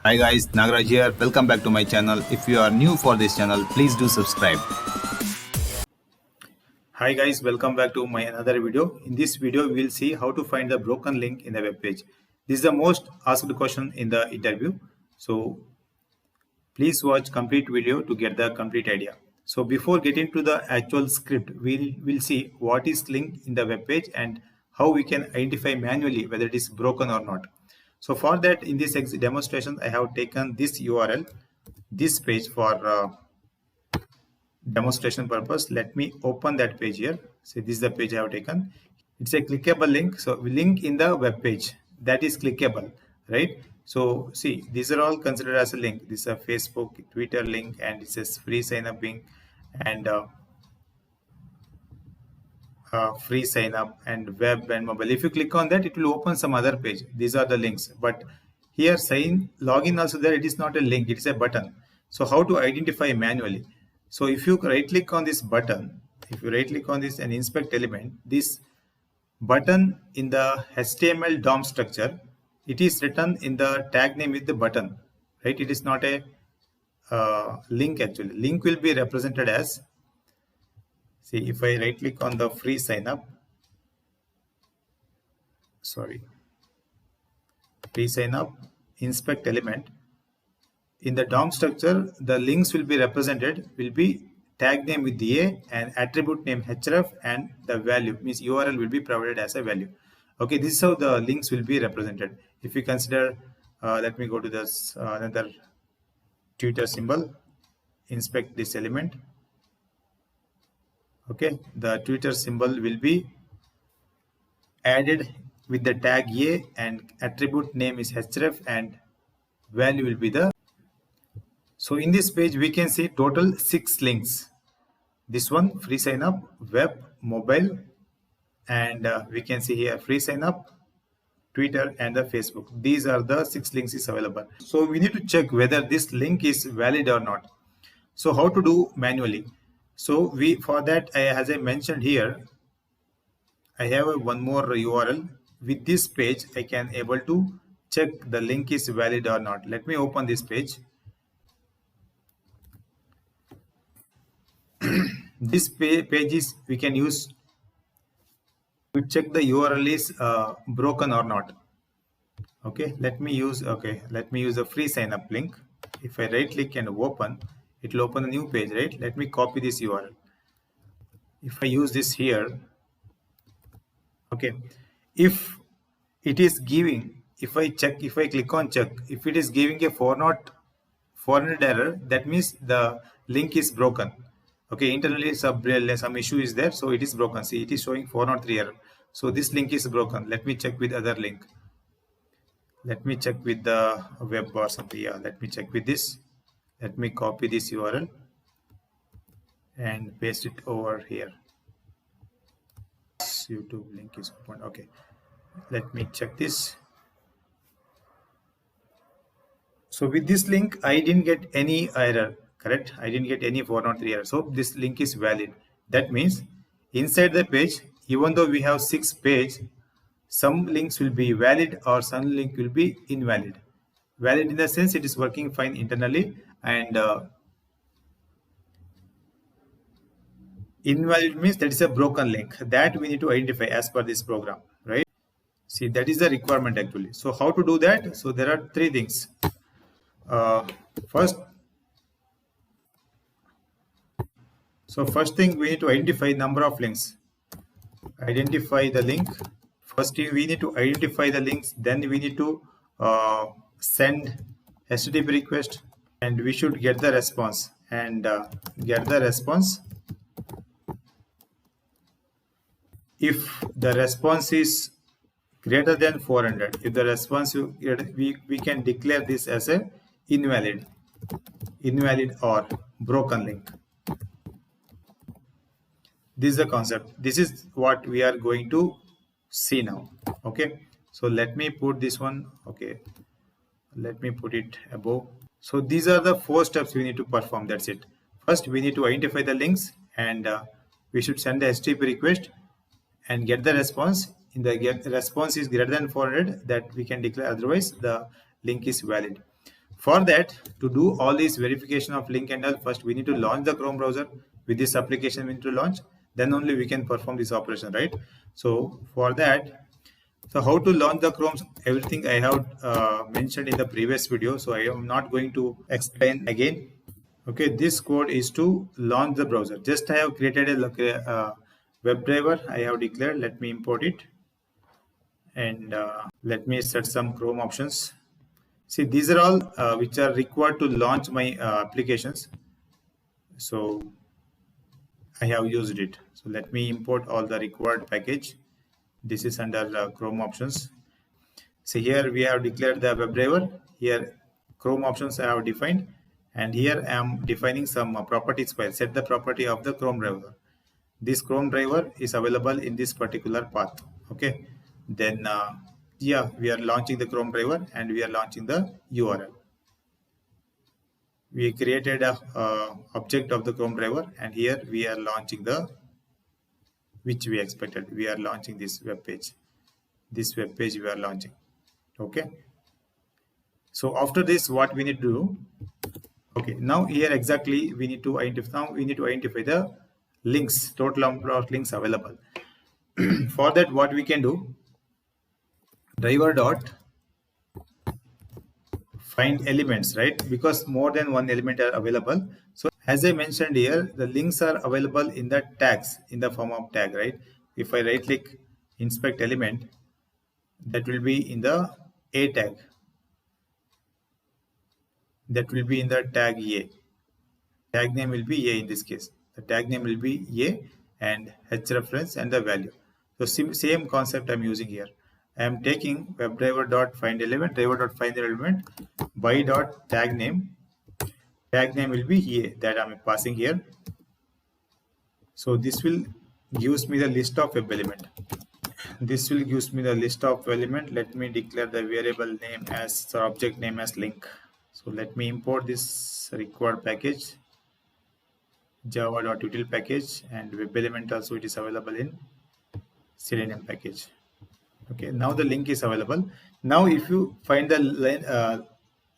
Hi guys, Nagaraj here. Welcome back to my channel. If you are new for this channel, please do subscribe. Hi guys, welcome back to my another video. In this video, we will see how to find the broken link in the web page. This is the most asked question in the interview. So please watch complete video to get the complete idea. So before getting to the actual script, we will see what is linked in the web page and how we can identify manually whether it is broken or not. So for that, in this demonstration, I have taken this URL, this page for demonstration purpose. Let me open that page here. So this is the page I have taken. It's a clickable link. So we link in the web page that is clickable, right? So see, these are all considered as a link. This is a Facebook, Twitter link, and it says free sign up link and free sign up and web and mobile. If you click on that, it will open some other page. These are the links, but here login also there. It is not a link, it is a button. So how to identify manually? So if you right click on this button, if you right click on this and inspect element, this button in the HTML DOM structure, it is written in the tag name with the button, right? It is not a link actually. Link will be represented as, see, if I right click on the free sign up, free sign up, inspect element, in the DOM structure, the links will be represented, will be tag name with the A and attribute name href, and the value means URL will be provided as a value. Okay, this is how the links will be represented. If we consider, let me go to this another Twitter symbol, inspect this element. Okay, the Twitter symbol will be added with the tag A and attribute name is href and value will be the. So in this page we can see total 6 links. This one, free sign up, web, mobile, and we can see here free sign up, Twitter, and the Facebook. These are the 6 links is available. So we need to check whether this link is valid or not. So how to do manually? So for that, as I mentioned here, I have one more URL. With this page, I can able to check the link is valid or not. Let me open this page. This page is we can use to check the URL is broken or not. Okay, let me use a free sign up link. If I right click and open, it will open a new page, right? Let me copy this URL. If I use this here, okay, if it is giving, if I click on check, if it is giving a 400 error, that means the link is broken. Okay, internally some issue is there, so it is broken. See, it is showing 403 error. So this link is broken. Let me check with other link. Let me check with the web or something. Yeah, let me check with this. Let me copy this URL and paste it over here. YouTube link is open. Okay, let me check this. So with this link, I didn't get any error. Correct, I didn't get any 403 error, so this link is valid. That means inside the page, even though we have 6 pages, some links will be valid or some link will be invalid. Valid in the sense it is working fine internally, and invalid means that is a broken link that we need to identify as per this program, right? See, that is the requirement actually. So how to do that? So there are 3 things. First thing, we need to identify number of links. Identify the link. First, we need to identify the links. Then we need to send HTTP request, and we should get the response. And get the response. If the response is greater than 400, if the response we can declare this as a invalid or broken link. This is the concept. This is what we are going to see now. Okay, so let me put this one. Okay, let me put it above. So these are the 4 steps we need to perform. That's it. First, we need to identify the links, and we should send the HTTP request and get the response. In the response is greater than 400, that we can declare, otherwise the link is valid. For that, to do all this verification of link and all, first we need to launch the Chrome browser. With this application we need to launch, then only we can perform this operation, right? So for that, so how to launch the Chrome, everything I have mentioned in the previous video, so I am not going to explain again. Okay, this code is to launch the browser. Just I have created a WebDriver I have declared. Let me import it, and let me set some Chrome options. See, these are all which are required to launch my applications. So I have used it. So let me import all the required package. This is under Chrome options. So here we have declared the WebDriver. Here Chrome options I have defined, and here I am defining some properties file. Set the property of the Chrome driver. This Chrome driver is available in this particular path. Okay, then yeah, we are launching the Chrome driver and we are launching the URL. We created a object of the Chrome driver, and here we are launching the which we expected. We are launching this web page. This web page we are launching. Okay. So after this, what we need to do? Okay. Now here exactly we need to identify. Now we need to identify the links, total number of links available. For that, what we can do? Driver dot find elements, right? Because more than one element are available. So as I mentioned here, the links are available in the tags, in the form of tag, right? If I right click inspect element, that will be in the A tag. That will be in the tag A. Tag name will be A in this case. The tag name will be A and H reference and the value. So same concept I'm using here. I am taking WebDriver.find element, driver.find element, by dot tag name. Tag name will be A that I'm passing here. So this will gives me the list of web element. This will gives me the list of element. Let me declare the variable name as the object name as link. So let me import this required package, java.util package, and web element also it is available in selenium package. Okay, now the link is available. Now if you find the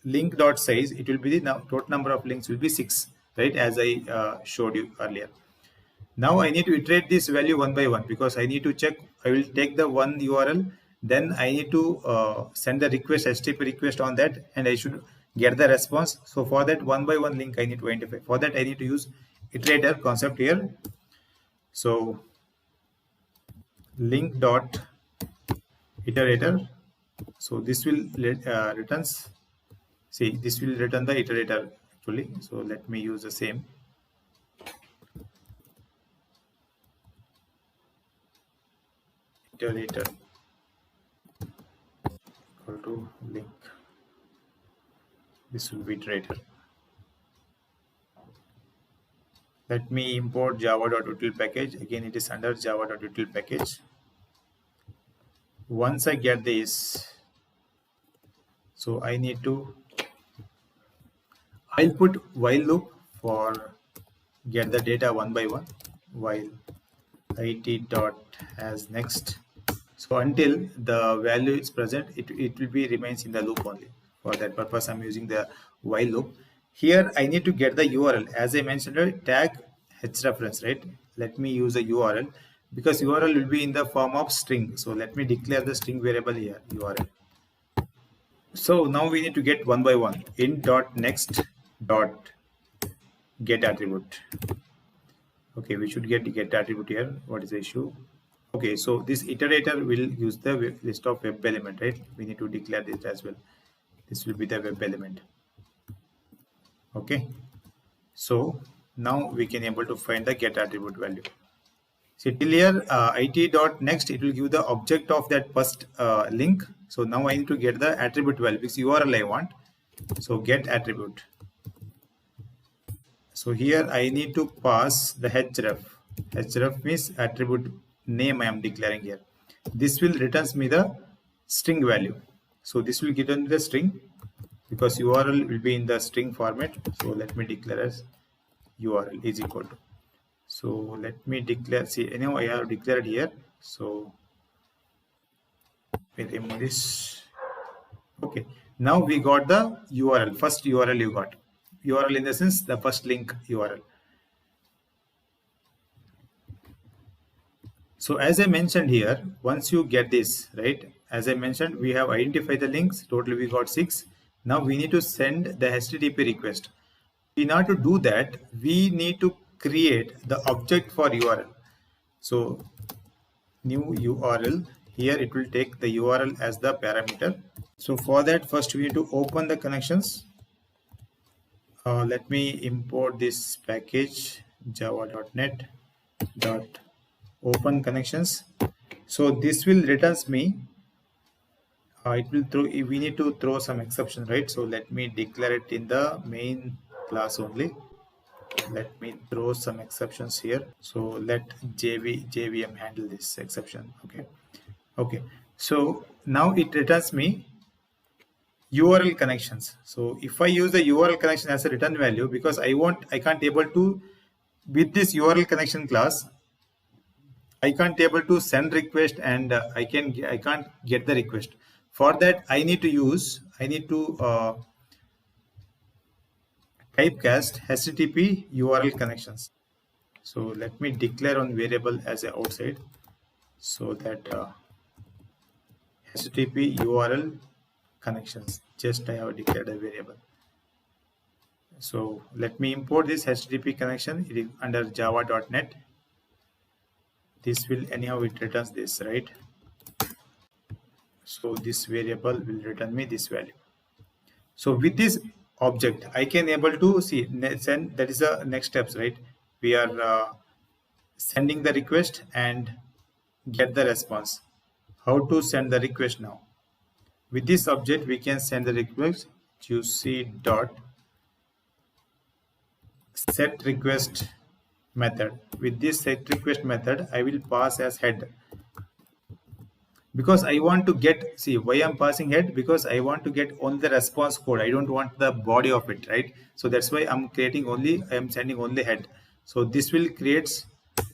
link dot size, it will be the total number of links will be 6, right? As I showed you earlier. Now I need to iterate this value one by one, because I need to check. I will take the one URL, then I need to send the request, HTTP request on that, and I should get the response. So for that, one by one link I need to identify. For that, I need to use iterator concept here. So link dot iterator. So this will returns. See, this will return the iterator actually. So let me use the same. Iterator equal to link. This will be iterator. Let me import java.util package. Again, it is under java.util package. Once I get this, so I need to, I'll put while loop for get the data one by one, while it dot as next. So until the value is present, it will be remains in the loop only. For that purpose, I'm using the while loop. Here I need to get the URL. As I mentioned, tag H reference, right? Let me use a URL, because URL will be in the form of string. So let me declare the string variable here, URL. So now we need to get one by one. Int dot next dot get attribute. Okay, we should get attribute here. What is the issue? Okay, so this iterator will use the list of web element, right? We need to declare this as well. This will be the web element. Okay, so now we can able to find the get attribute value. So till here it dot next, it will give the object of that first link. So now I need to get the attribute value, because URL I want. So get attribute. So here I need to pass the href. Href means attribute name I am declaring here. This will returns me the string value. So this will give me the string, because URL will be in the string format. So let me declare as URL is equal to. So let me declare, see, anyhow I have declared here. So we remove this. Okay, Now we got the URL, first URL you got. URL in the sense the first link URL. So as I mentioned here, once you get this, right, as I mentioned, we have identified the links. Total we got 6. Now we need to send the HTTP request. In order to do that, we need to create the object for URL. So new URL, here it will take the URL as the parameter. So for that, first we need to open the connections. Let me import this package java.net dot open connections. So this will returns me. It will throw. We need to throw some exception, right? So let me declare it in the main class only. Let me throw some exceptions here. So let JVM handle this exception. Okay. So now it returns me URL connections. So if I use the URL connection as a return value, because I can't able to, with this URL connection class, I can't able to send request, and I can't get the request. For that, I need to typecast HTTP URL connections. So let me declare on variable as a outside, so that HTTP URL connections, just I have declared a variable. So let me import this HTTP connection. It is under java.net. This will anyhow it returns this, right? So this variable will return me this value. So with this object, I can able to see send. That is the next steps, right? We are sending the request and get the response. How to send the request now? With this object, we can send the request. Juicy dot set request method. With this set request method, I will pass as head, because I want to get, see why I'm passing head, because I want to get only the response code. I don't want the body of it, right? So that's why I'm sending only head. So this will creates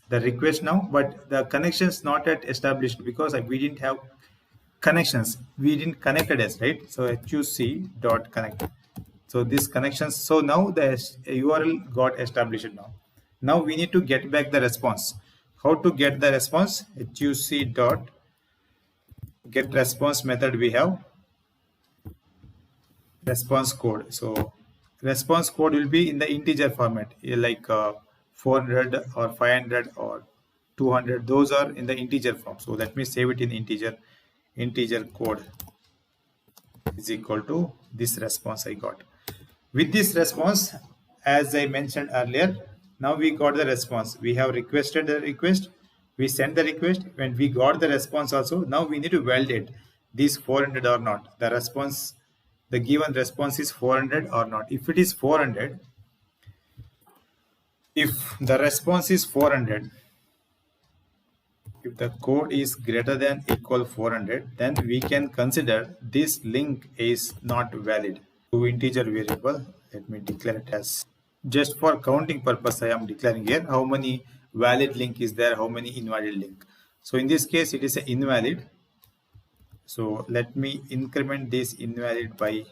the request now, but the connection is not yet established because we didn't have connections. We didn't connected as, right? So HUC dot connect. So this connections. So now the URL got established now. Now we need to get back the response. How to get the response? HUC dot get response method. We have response code. So response code will be in the integer format, like 400 or 500 or 200. Those are in the integer form. So let me save it in integer code is equal to this response I got. With this response, as I mentioned earlier, now we got the response. We have requested the request, we sent the request, when we got the response also. Now we need to validate this 400 or not. The response, the given response is 400 or not. If it is 400, if the response is 400, if the code is greater than equal 400, then we can consider this link is not valid. To integer variable, let me declare it as, just for counting purpose I am declaring here how many valid link is there, how many invalid link. So in this case it is an invalid. So let me increment this invalid by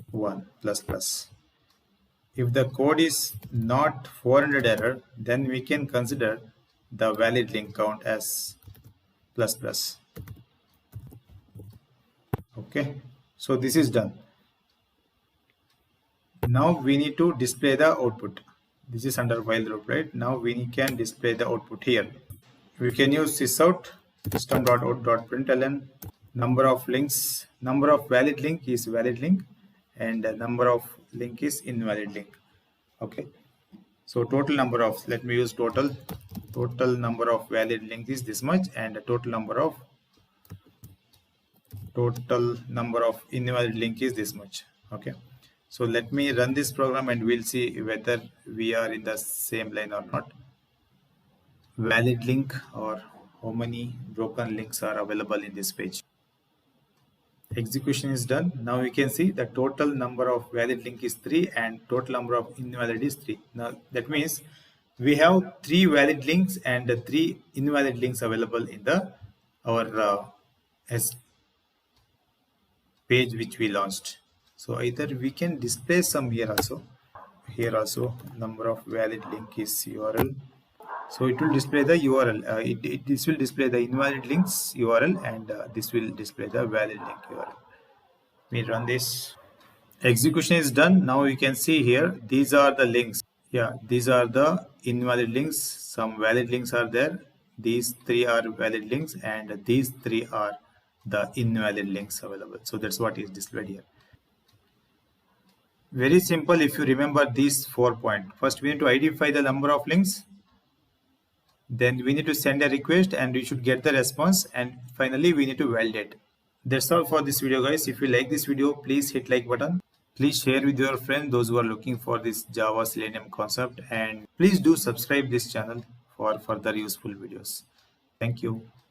1 plus plus. If the code is not 400 error, then we can consider the valid link count as plus plus. Okay, so this is done. Now we need to display the output. This is under while loop, right? Now we can display the output here. We can use sysout system.out.println. Number of links, number of valid link is valid link, and number of link is invalid link. Okay, so total number of, let me use total number of valid link is this much, and the total number of invalid link is this much. Okay, so let me run this program and we'll see whether we are in the same line or not. Valid link, or how many broken links are available in this page. Execution is done. Now we can see the total number of valid link is 3 and total number of invalid is 3. Now that means we have 3 valid links and 3 invalid links available in our page which we launched. So either we can display some here also. Here also number of valid link is URL. So it will display the URL. This will display the invalid links URL, and this will display the valid link URL. We run this. Execution is done. Now you can see here, these are the links. Yeah, these are the invalid links. Some valid links are there. These three are valid links, and these three are the invalid links available. So that's what is displayed here. Very simple if you remember these 4 points. First, we need to identify the number of links. Then we need to send a request and we should get the response. And finally, we need to validate. That's all for this video, guys. If you like this video, please hit like button. Please share with your friends, those who are looking for this Java Selenium concept. And please do subscribe this channel for further useful videos. Thank you.